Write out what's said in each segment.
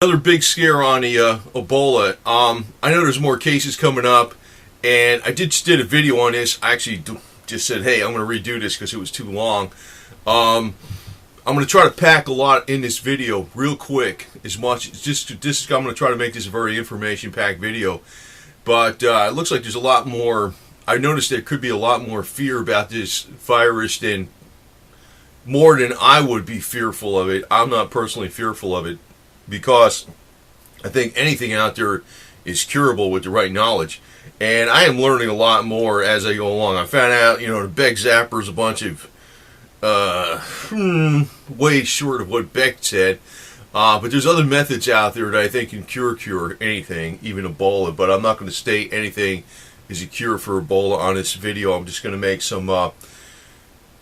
Another big scare on the Ebola. I know there's more cases coming up, and I just did a video on this. I actually just said, hey, I'm going to redo this because it was too long. I'm going to try to pack a lot in this video real quick. I'm going to try to make this a very information-packed video. But it looks like there's a lot more. I noticed there could be a lot more fear about this virus than more than I would be fearful of it. I'm not personally fearful of it, because I think anything out there is curable with the right knowledge. And I am learning a lot more as I go along. I found out, the Beck Zapper is a bunch of way short of what Beck said. But there's other methods out there that I think can cure anything, even Ebola. But I'm not going to state anything is a cure for Ebola on this video. I'm just going to make some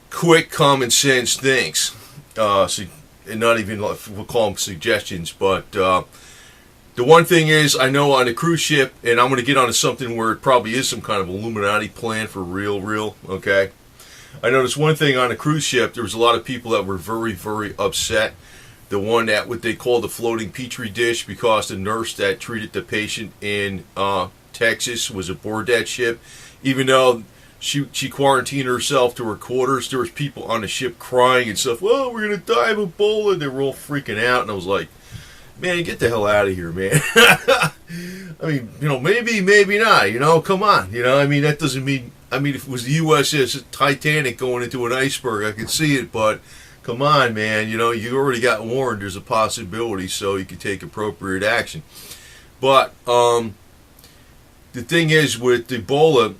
quick, common sense things. And not even, we'll call them suggestions, but the one thing is, I know on a cruise ship, and I'm going to get onto something where it probably is some kind of Illuminati plan for real, okay? I noticed one thing on a cruise ship, there was a lot of people that were very, very upset. The one that, what they call the floating petri dish, because the nurse that treated the patient in Texas was aboard that ship, even though she quarantined herself to her quarters. There was people on the ship crying and stuff. Well, we're going to die of Ebola. They were all freaking out. And I was like, man, get the hell out of here, man. I mean, maybe not. Come on. That doesn't mean, if it was the USS Titanic going into an iceberg, I could see it. But come on, man. You already got warned there's a possibility, so you can take appropriate action. But the thing is, with Ebola,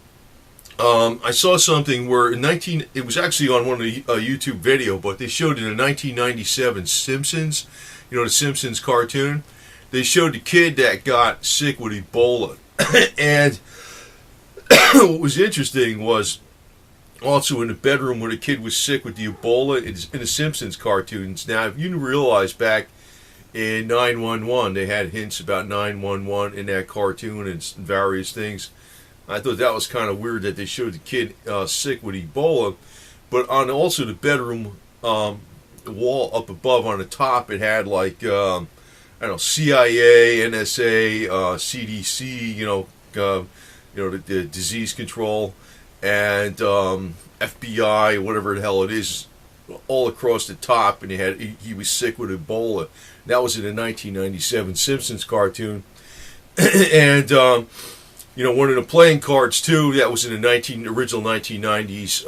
I saw something where it was actually on one of the YouTube video, but they showed in a 1997 Simpsons, the Simpsons cartoon. They showed the kid that got sick with Ebola. And what was interesting was also in the bedroom where the kid was sick with the Ebola in the Simpsons cartoons. Now, if you realize back in 911, they had hints about 911 in that cartoon and various things. I thought that was kind of weird that they showed the kid sick with Ebola. But on also the bedroom wall up above on the top, it had like, CIA, NSA, CDC, the disease control, and FBI, whatever the hell it is, all across the top. And he was sick with Ebola. That was in a 1997 Simpsons cartoon. And one of the playing cards too, that was in the original 1990s,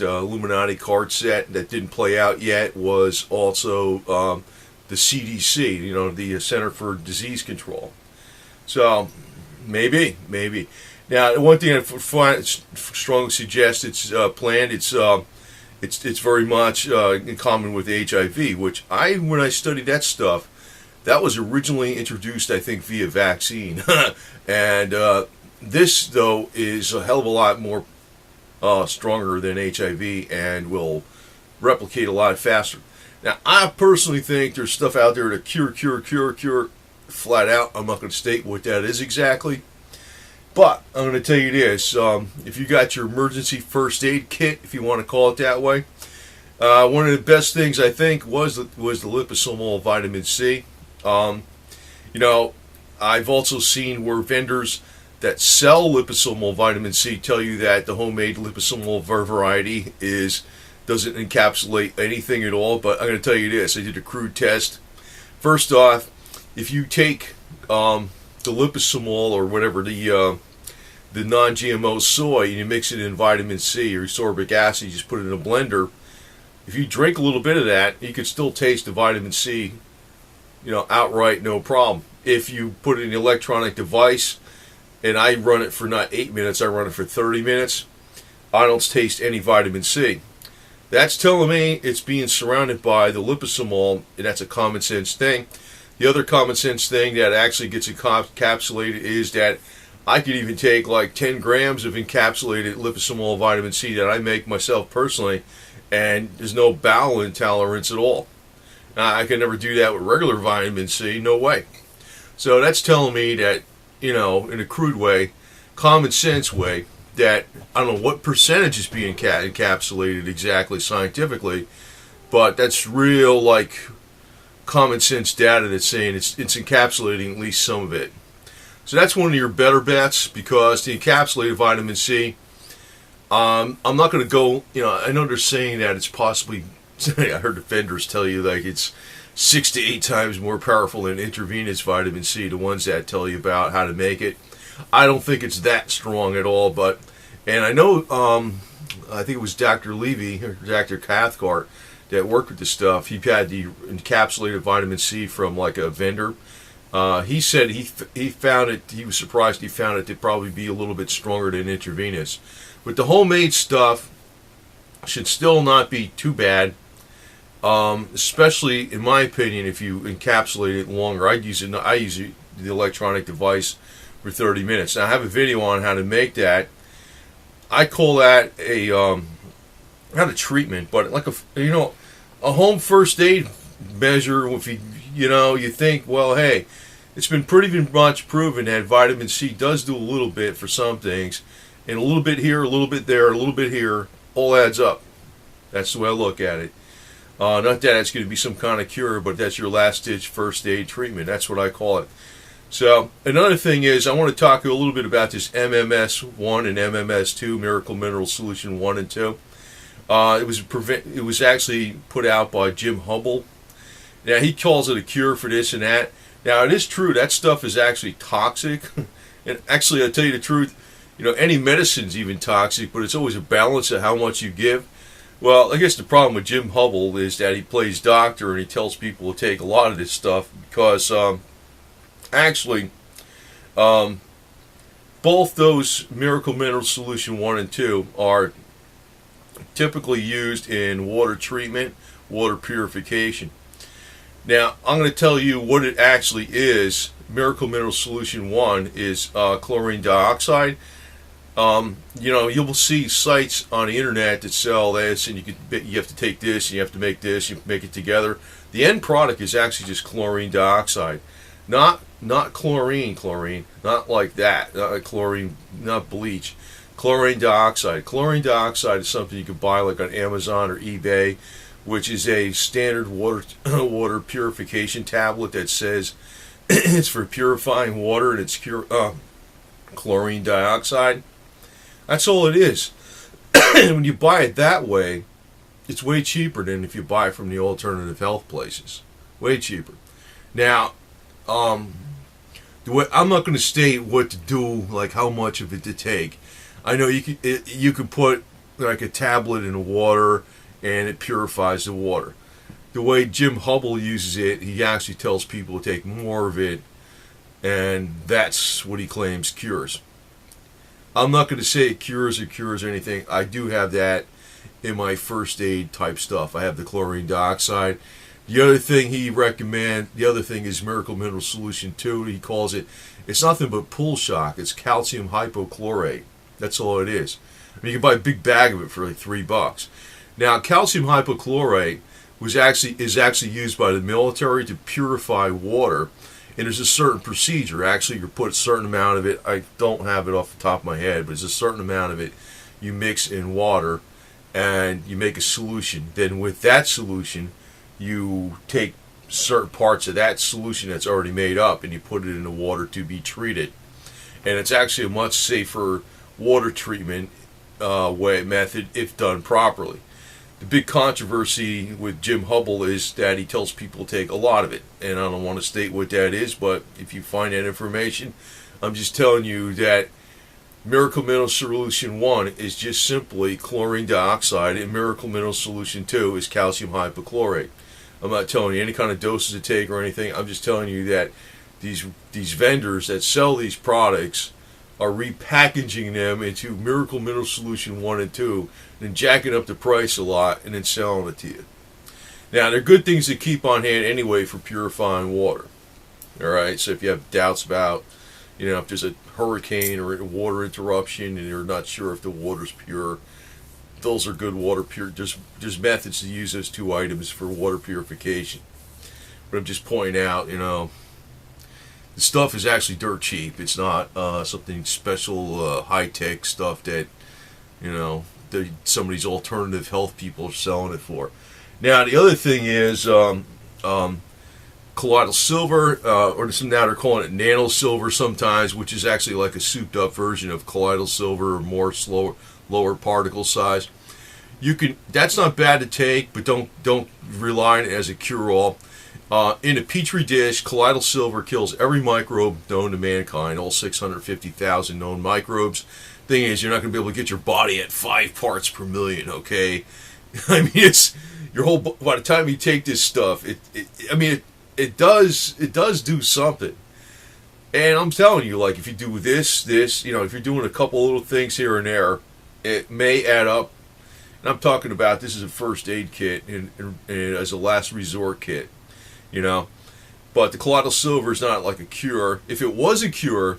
Illuminati card set that didn't play out yet, was also the CDC, the Center for Disease Control. So, maybe. Now, one thing I strongly suggest it's planned, it's very much in common with HIV, which when I studied that stuff, that was originally introduced, I think, via vaccine. And this, though, is a hell of a lot more stronger than HIV and will replicate a lot faster. Now, I personally think there's stuff out there to cure flat out. I'm not going to state what that is exactly. But I'm going to tell you this. If you got your emergency first aid kit, if you want to call it that way, one of the best things, I think, was the Liposomal vitamin C. I've also seen where vendors that sell liposomal vitamin C tell you that the homemade liposomal variety doesn't encapsulate anything at all. But I'm going to tell you this: I did a crude test. First off, if you take the liposomal or whatever the non-GMO soy and you mix it in vitamin C or ascorbic acid, you just put it in a blender. If you drink a little bit of that, you can still taste the vitamin C, outright, no problem. If you put it in an electronic device, and I run it for not 8 minutes, I run it for 30 minutes, I don't taste any vitamin C. That's telling me it's being surrounded by the liposomal, and that's a common sense thing. The other common sense thing that actually gets encapsulated is that I could even take like 10 grams of encapsulated liposomal vitamin C that I make myself personally, and there's no bowel intolerance at all. I can never do that with regular vitamin C, no way. So that's telling me that, in a crude way, common sense way, that I don't know what percentage is being encapsulated exactly scientifically, but that's real, like, common sense data that's saying it's encapsulating at least some of it. So that's one of your better bets, because the encapsulated vitamin C, I'm not going to go, I know they're saying that it's possibly, I heard the vendors tell you like it's 6 to 8 times more powerful than intravenous vitamin C, the ones that tell you about how to make it. I don't think it's that strong at all, and I know, I think it was Dr. Levy, or Dr. Cathcart, that worked with this stuff. He had the encapsulated vitamin C from like a vendor. He said he found it, he was surprised he found it to probably be a little bit stronger than intravenous. But the homemade stuff should still not be too bad, especially in my opinion if you encapsulate it longer. I use the electronic device for 30 minutes. Now I have a video on how to make that. I call that a not a treatment, but like a home first aid measure. If you think, well, hey, it's been pretty much proven that vitamin C does do a little bit for some things, and a little bit here, a little bit there, a little bit here, all adds up. That's the way I look at it. Not that it's going to be some kind of cure, but that's your last ditch first aid treatment. That's what I call it. So another thing is, I want to talk a little bit about this MMS1 and MMS2, Miracle Mineral Solution 1 and 2. It was actually put out by Jim Hubble. Now he calls it a cure for this and that. Now it is true that stuff is actually toxic, and actually I'll tell you the truth, any medicine's even toxic, but it's always a balance of how much you give. Well, I guess the problem with Jim Hubble is that he plays doctor and he tells people to take a lot of this stuff because actually both those Miracle Mineral Solution 1 and 2 are typically used in water treatment, water purification. Now, I'm going to tell you what it actually is. Miracle Mineral Solution 1 is chlorine dioxide. You will see sites on the internet that sell this, and you have to take this, and you have to make this, you make it together. The end product is actually just chlorine dioxide, not chlorine, not like that, not like chlorine, not bleach. Chlorine dioxide. Chlorine dioxide is something you can buy like on Amazon or eBay, which is a standard water purification tablet that says it's for purifying water, and it's chlorine dioxide. That's all it is. And when you buy it that way, it's way cheaper than if you buy it from the alternative health places. Way cheaper. Now, I'm not going to state what to do, like how much of it to take. I know you could put like a tablet in the water and it purifies the water. The way Jim Hubble uses it, he actually tells people to take more of it, and that's what he claims cures. I'm not going to say it cures or anything. I do have that in my first aid type stuff. I have the chlorine dioxide. The other thing is Miracle Mineral Solution 2. He calls it, it's nothing but pool shock. It's calcium hypochlorite. That's all it is. I mean, you can buy a big bag of it for like $3. Now, calcium hypochlorite is actually used by the military to purify water, and there's a certain procedure. Actually, you put a certain amount of it. I don't have it off the top of my head, but there's a certain amount of it you mix in water, and you make a solution. Then with that solution, you take certain parts of that solution that's already made up, and you put it in the water to be treated. And it's actually a much safer water treatment method if done properly. The big controversy with Jim Hubble is that he tells people to take a lot of it, and I don't want to state what that is, but if you find that information, I'm just telling you that Miracle Mineral Solution 1 is just simply chlorine dioxide, and Miracle Mineral Solution 2 is calcium hypochlorite. I'm not telling you any kind of doses to take or anything. I'm just telling you that these vendors that sell these products are repackaging them into Miracle Mineral Solution 1 and 2, and jacking up the price a lot and then selling it to you. Now, they're good things to keep on hand anyway for purifying water. Alright, so if you have doubts about, if there's a hurricane or a water interruption and you're not sure if the water's pure, those are good water pure. There's methods to use those two items for water purification. But I'm just pointing out, the stuff is actually dirt cheap. It's not something special, high-tech stuff that, some of these alternative health people are selling it for. Now, the other thing is, Colloidal silver, or now they're calling it nano silver sometimes, which is actually like a souped up version of colloidal silver, or more lower particle size. That's not bad to take, but don't rely on it as a cure-all. In a petri dish, colloidal silver kills every microbe known to mankind, all 650,000 known microbes. Thing is, you're not going to be able to get your body at 5 parts per million, okay? I mean, it's your whole. By the time you take this stuff, it does do something. And I'm telling you, like, if you do this, if you're doing a couple little things here and there, it may add up. And I'm talking about this is a first aid kit and as a last resort kit, But the colloidal silver is not like a cure. If it was a cure,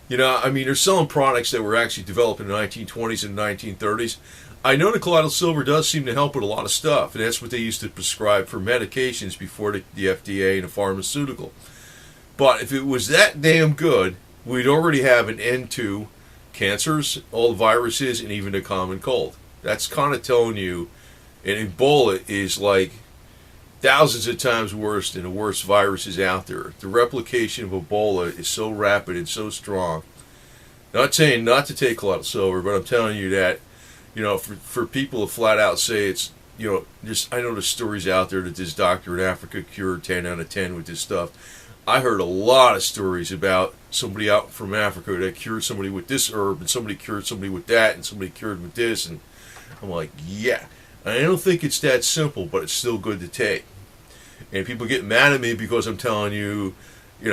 they're selling products that were actually developed in the 1920s and 1930s. I know the colloidal silver does seem to help with a lot of stuff, and that's what they used to prescribe for medications before the FDA and the pharmaceutical. But if it was that damn good, we'd already have an end to cancers, all the viruses, and even the common cold. That's kind of telling you, and Ebola is like thousands of times worse than the worst viruses out there. The replication of Ebola is so rapid and so strong. Not saying not to take colloidal silver, but I'm telling you that, for people to flat out say it's, I know there's stories out there that this doctor in Africa cured 10 out of 10 with this stuff. I heard a lot of stories about somebody out from Africa that cured somebody with this herb, and somebody cured somebody with that, and somebody cured with this, and I'm like, yeah. I don't think it's that simple, but it's still good to take. And people get mad at me because I'm telling you, I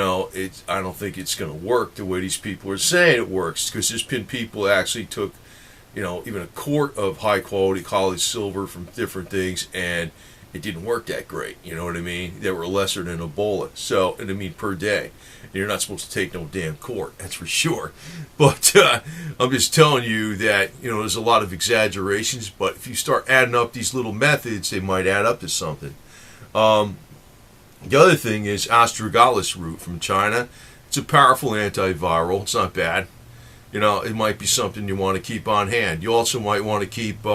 don't think it's going to work the way these people are saying it works, because there's been people that actually took, even a quart of high quality colloidal silver from different things, and it didn't work that great. You know what I mean? They were lesser than Ebola. So, per day. And you're not supposed to take no damn quart, that's for sure. But I'm just telling you that, there's a lot of exaggerations, but if you start adding up these little methods, they might add up to something. The other thing is astragalus root from China. It's a powerful antiviral. It's not bad. It might be something you want to keep on hand. You also might want to keep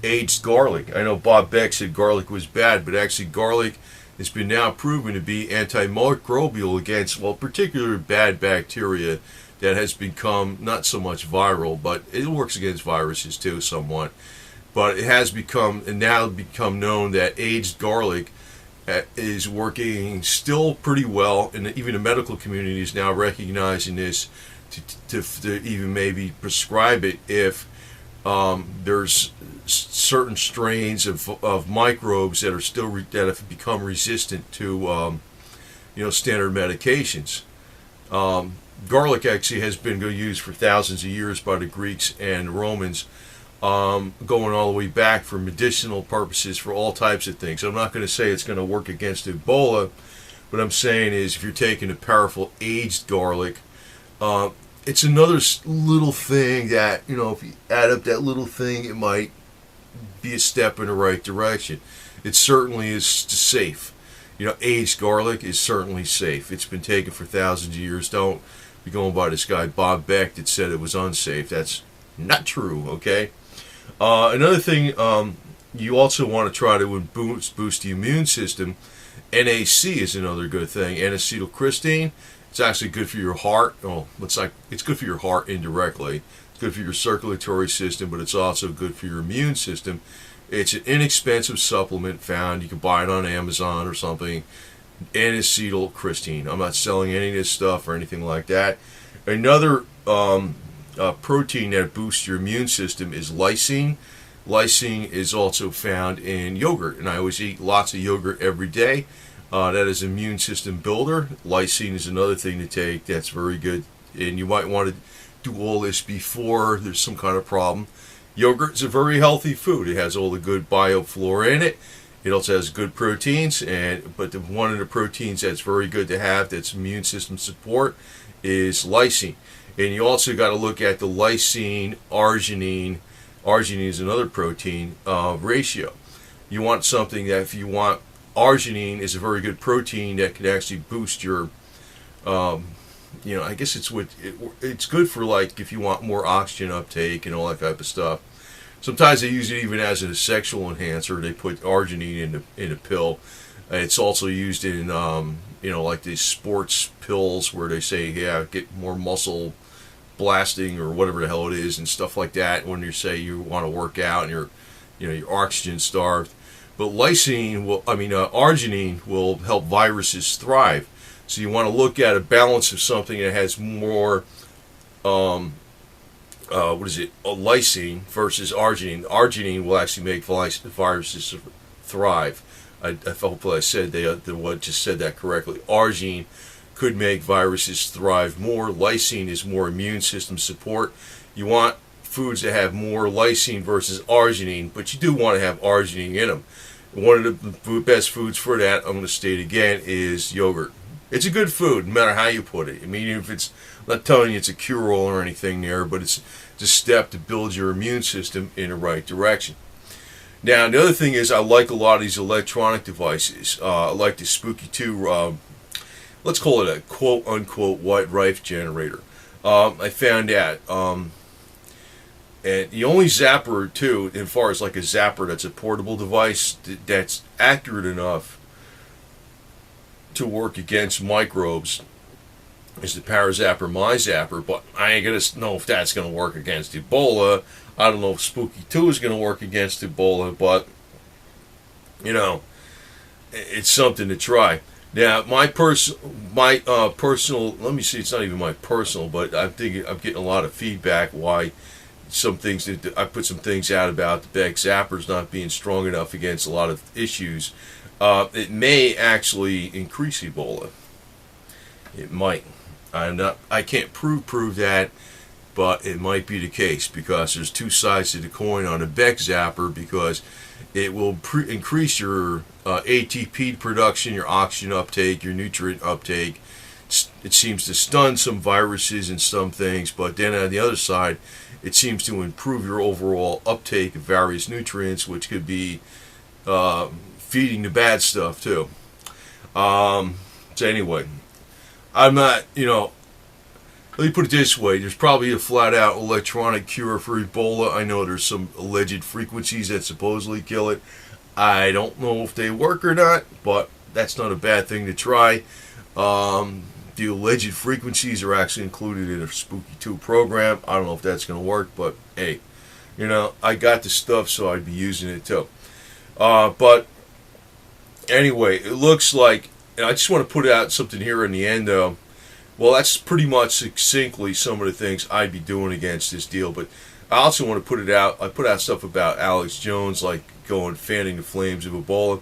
aged garlic. I know Bob Beck said garlic was bad, but actually garlic has been now proven to be antimicrobial against, particular bad bacteria that has become not so much viral, but it works against viruses too somewhat. But it has now become known that aged garlic is working still pretty well, and even the medical community is now recognizing this to even maybe prescribe it if there's certain strains of microbes that have become resistant to standard medications. Garlic actually has been used for thousands of years by the Greeks and Romans, going all the way back for medicinal purposes for all types of things. I'm not going to say it's going to work against Ebola. What I'm saying is if you're taking a powerful aged garlic, it's another little thing that, if you add up that little thing, it might be a step in the right direction. It certainly is safe. Aged garlic is certainly safe. It's been taken for thousands of years. Don't be going by this guy Bob Beck that said it was unsafe. That's not true, okay? Another thing you also want to try to boost the immune system. NAC is another good thing. N-acetylcysteine. It's actually good for your heart. It's good for your heart indirectly. It's good for your circulatory system, but it's also good for your immune system. It's an inexpensive supplement found. You can buy it on Amazon or something. N-acetylcysteine. I'm not selling any of this stuff or anything like that. Another protein that boosts your immune system is lysine. Lysine is also found in yogurt, and I always eat lots of yogurt every day. That is an immune system builder. Lysine is another thing to take that's very good, and you might want to do all this before there's some kind of problem. Yogurt is a very healthy food. It has all the good bioflora in it. It also has good proteins, but one of the proteins that's very good to have that's immune system support is lysine. And you also got to look at the lysine, arginine. Arginine is another protein ratio. You want something that, if you want, arginine is a very good protein that can actually boost your, I guess it's good for, like, if you want more oxygen uptake and all that type of stuff. Sometimes they use it even as a sexual enhancer. They put arginine in a pill. It's also used in, like these sports pills where they say, yeah, get more muscle blasting or whatever the hell it is and stuff like that when you say you want to work out and you're oxygen starved. But arginine will help viruses thrive. So you want to look at a balance of something that has more, lysine versus arginine. Arginine will actually make viruses thrive. I hope I said just said that correctly. Arginine could make viruses thrive more. Lysine is more immune system support. You want foods that have more lysine versus arginine, but you do want to have arginine in them. One of the best foods for that, I'm going to state again, is yogurt. It's a good food, no matter how you put it. I mean, if it's, I'm not telling you it's a cure-all or anything there, but it's a step to build your immune system in the right direction. Now, the other thing is I like a lot of these electronic devices. I like the Spooky 2, let's call it a quote-unquote white rife generator. I found that. And the only zapper, too, as far as like a zapper that's a portable device that's accurate enough to work against microbes is the Parazapper My Zapper, but I ain't going to know if that's going to work against Ebola. I don't know if Spooky 2 is going to work against Ebola, but, it's something to try. Now, my personal, let me see, it's not even my personal, but I'm getting a lot of feedback why some things, I put some things out about the Beck Zappers not being strong enough against a lot of issues. It may actually increase Ebola. It might. I can't prove that, but it might be the case because there's two sides to the coin on a Beck Zapper, because it will increase your ATP production, your oxygen uptake, your nutrient uptake. It seems to stun some viruses and some things, but then on the other side, it seems to improve your overall uptake of various nutrients, which could be feeding the bad stuff too. So anyway, I'm not, let me put it this way. There's probably a flat-out electronic cure for Ebola. I know there's some alleged frequencies that supposedly kill it. I don't know if they work or not, but that's not a bad thing to try. The alleged frequencies are actually included in a Spooky 2 program. I don't know if that's going to work, but hey, I got the stuff, so I'd be using it too. But anyway, it looks like, and I just want to put out something here in the end, though. Well, that's pretty much succinctly some of the things I'd be doing against this deal. But I also want to put it out. I put out stuff about Alex Jones, like fanning the flames of Ebola.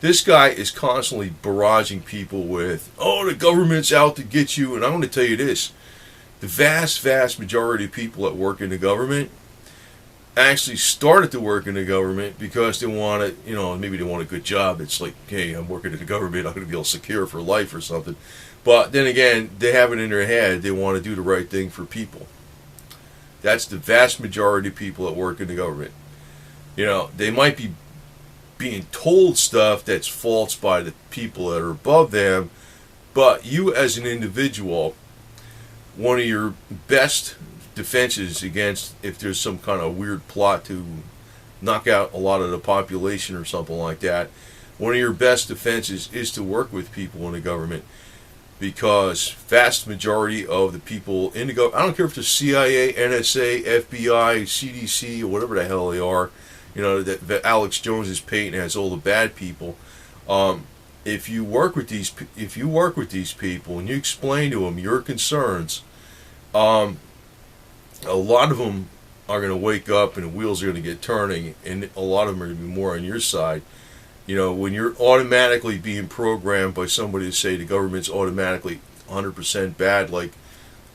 This guy is constantly barraging people with, oh, the government's out to get you. And I'm going to tell you this. The vast, vast majority of people that work in the government actually started to work in the government because they wanted, maybe they want a good job. It's like, hey, I'm working in the government. I'm going to be able to secure for life or something. But then again, they have it in their head. They want to do the right thing for people. That's the vast majority of people that work in the government. They might be being told stuff that's false by the people that are above them, but you as an individual, one of your best defenses against if there's some kind of weird plot to knock out a lot of the population or something like that, one of your best defenses is to work with people in the government, because vast majority of the people in the government, I don't care if they're CIA, NSA, FBI, CDC, or whatever the hell they are, that Alex Jones is painting as all the bad people. If you work with these people and you explain to them your concerns, a lot of them are going to wake up and the wheels are going to get turning, and a lot of them are going to be more on your side. When you're automatically being programmed by somebody to say the government's automatically 100% bad, like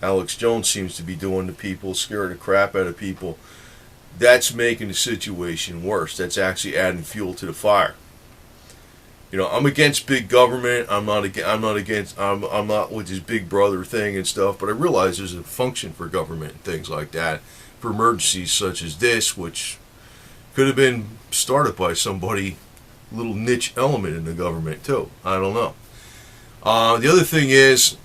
Alex Jones seems to be doing to people, scaring the crap out of people, that's making the situation worse. That's actually adding fuel to the fire. I'm against big government. I'm not with this big brother thing and stuff, but I realize there's a function for government and things like that, for emergencies such as this, which could have been started by somebody, little niche element in the government too. I don't know. The other thing is,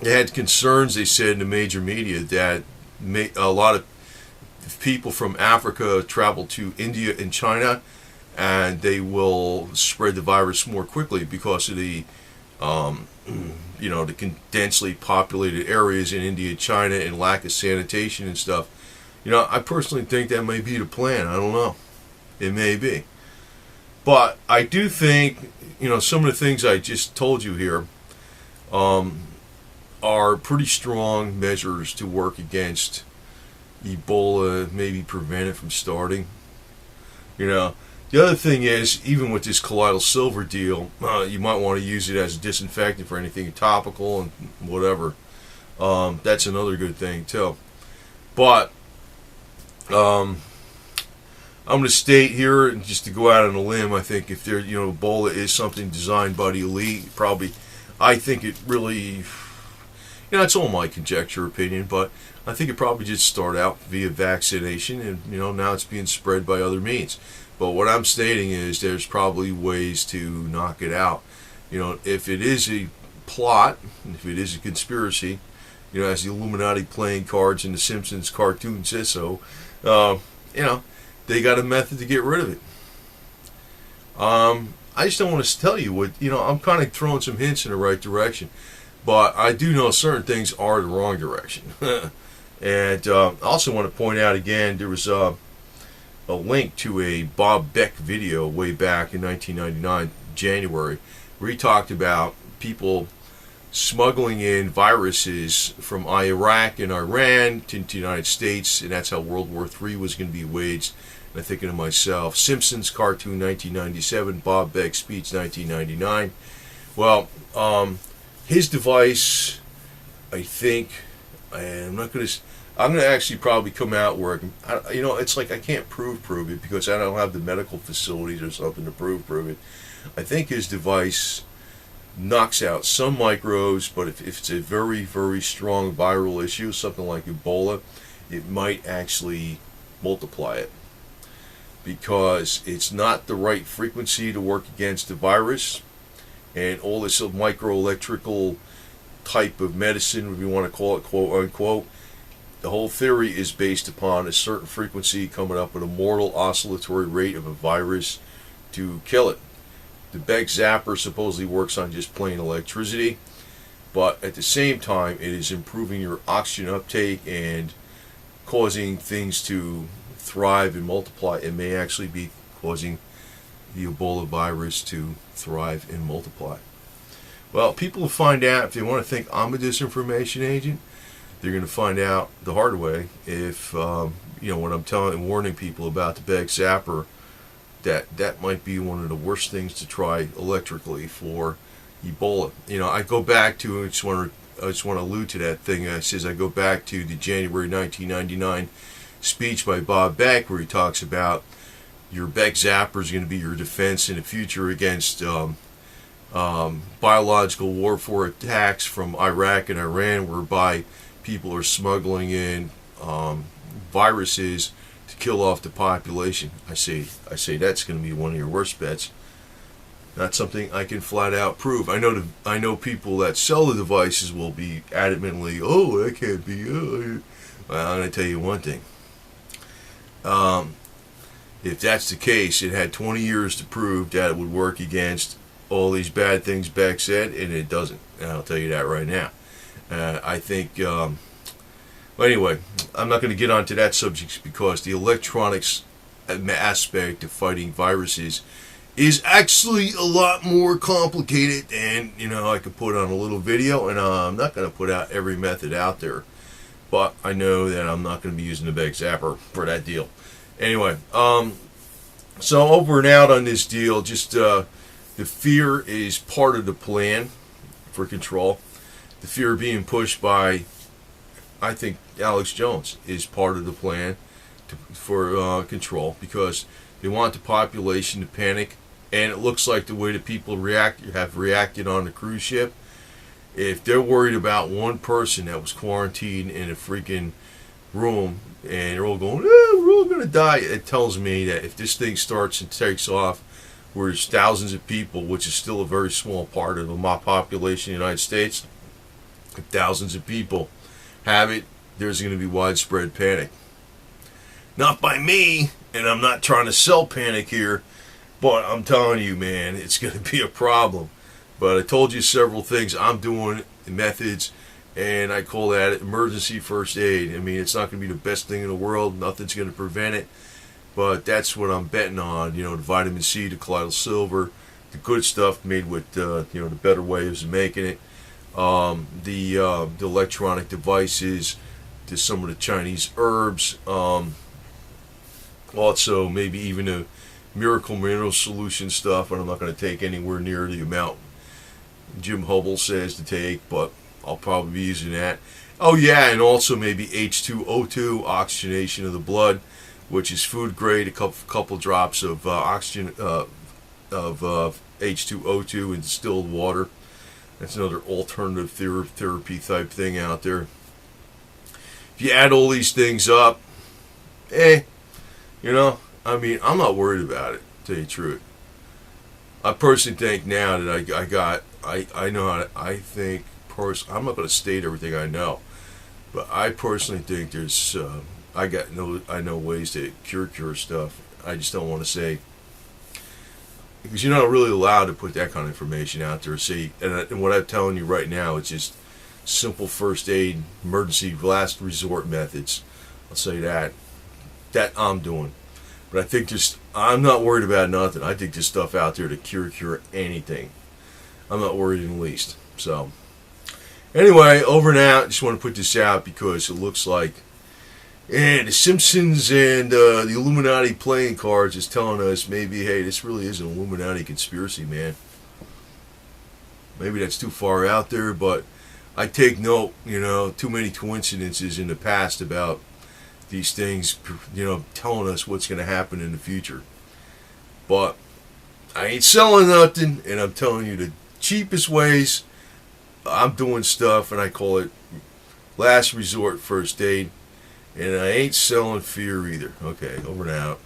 they had concerns, they said in the major media, that a lot of people from Africa traveled to India and China, and they will spread the virus more quickly because of the the densely populated areas in India, China, and lack of sanitation and stuff. I personally think that may be the plan. I don't know. It may be. But I do think, some of the things I just told you here are pretty strong measures to work against Ebola, maybe prevent it from starting. The other thing is, even with this colloidal silver deal, you might want to use it as a disinfectant for anything topical and whatever. That's another good thing too. But I'm going to state here, just to go out on a limb, I think if there, Ebola is something designed by the elite, probably, I think it really, it's all my conjecture, opinion, but I think it probably did start out via vaccination, and now it's being spread by other means. But what I'm stating is there's probably ways to knock it out. If it is a plot, if it is a conspiracy, as the Illuminati playing cards in the Simpsons cartoon says so, they got a method to get rid of it. I just don't want to tell you what, I'm kind of throwing some hints in the right direction. But I do know certain things are the wrong direction. And I also want to point out again, there was a link to a Bob Beck video way back in 1999, January, where he talked about people smuggling in viruses from Iraq and Iran to the United States, and that's how World War III was going to be waged. And I'm thinking to myself, Simpsons cartoon 1997, Bob Beck speech 1999. Well, his device, I think, and I'm going to actually probably come out where, it's like I can't prove it because I don't have the medical facilities or something to prove it. I think his device knocks out some microbes, but if it's a very, very strong viral issue, something like Ebola, it might actually multiply it because it's not the right frequency to work against the virus, and all this microelectrical type of medicine, if you want to call it, quote unquote, the whole theory is based upon a certain frequency coming up with a mortal oscillatory rate of a virus to kill it. The Beck zapper supposedly works on just plain electricity, but at the same time it is improving your oxygen uptake and causing things to thrive and multiply. It may actually be causing the Ebola virus to thrive and multiply. Well, people will find out if they want to think I'm a disinformation agent. They're going to find out the hard way if, when I'm telling and warning people about the Beck zapper, that might be one of the worst things to try electrically for Ebola. I go back to, I just want to allude to that thing. I go back to the January 1999 speech by Bob Beck where he talks about your Beck zapper is going to be your defense in the future against biological warfare attacks from Iraq and Iran, whereby people are smuggling in viruses to kill off the population. I say that's going to be one of your worst bets. Not something I can flat out prove. I know people that sell the devices will be adamantly, oh, that can't be. Well, I'm going to tell you one thing. If that's the case, it had 20 years to prove that it would work against all these bad things Beck said, and it doesn't. And I'll tell you that right now. I think, well, anyway, I'm not going to get onto that subject because the electronics aspect of fighting viruses is actually a lot more complicated, and I could put on a little video, and I'm not going to put out every method out there, but I know that I'm not going to be using the Beck zapper for that deal. Anyway, so over and out on this deal, just the fear is part of the plan for control. The fear being pushed by, I think, Alex Jones is part of the plan for control, because they want the population to panic, and it looks like the way that people have reacted on the cruise ship. If they're worried about one person that was quarantined in a freaking room and they're all going, we're all going to die, it tells me that if this thing starts and takes off, where there's thousands of people, which is still a very small part of the population in the United States, if thousands of people have it, there's going to be widespread panic. Not by me, and I'm not trying to sell panic here. But I'm telling you, man, it's going to be a problem. But I told you several things I'm doing, methods, and I call that emergency first aid. I mean, it's not going to be the best thing in the world. Nothing's going to prevent it. But that's what I'm betting on. You know, the vitamin C, the colloidal silver, the good stuff made with, you know, the better ways of making it. The electronic devices, to some of the Chinese herbs. Also, maybe even the miracle mineral solution stuff, and I'm not going to take anywhere near the amount Jim Hubble says to take, but I'll probably be using that. Oh yeah, and also maybe H2O2, oxygenation of the blood, which is food grade, a couple drops of oxygen of H2O2 in distilled water. That's another alternative therapy type thing out there. If you add all these things up, you know, I mean, I'm not worried about it, to tell you the truth. I personally think now that I know how to, I think, I'm not going to state everything I know, but I personally think there's, I know ways to cure stuff. I just don't want to say, because you're not really allowed to put that kind of information out there. See, and what I'm telling you right now, it's just simple first aid, emergency, last resort methods. I'll say that I'm doing. But I think I'm not worried about nothing. I think there's stuff out there to cure anything. I'm not worried in the least. So, anyway, over and out. Just want to put this out because it looks like, the Simpsons and the Illuminati playing cards is telling us maybe, hey, this really is an Illuminati conspiracy, man. Maybe that's too far out there, but I take note, you know, too many coincidences in the past about these things, you know, telling us what's going to happen in the future. But I ain't selling nothing, and I'm telling you the cheapest ways. I'm doing stuff, and I call it last resort first aid, and I ain't selling fear either. Okay, over and out.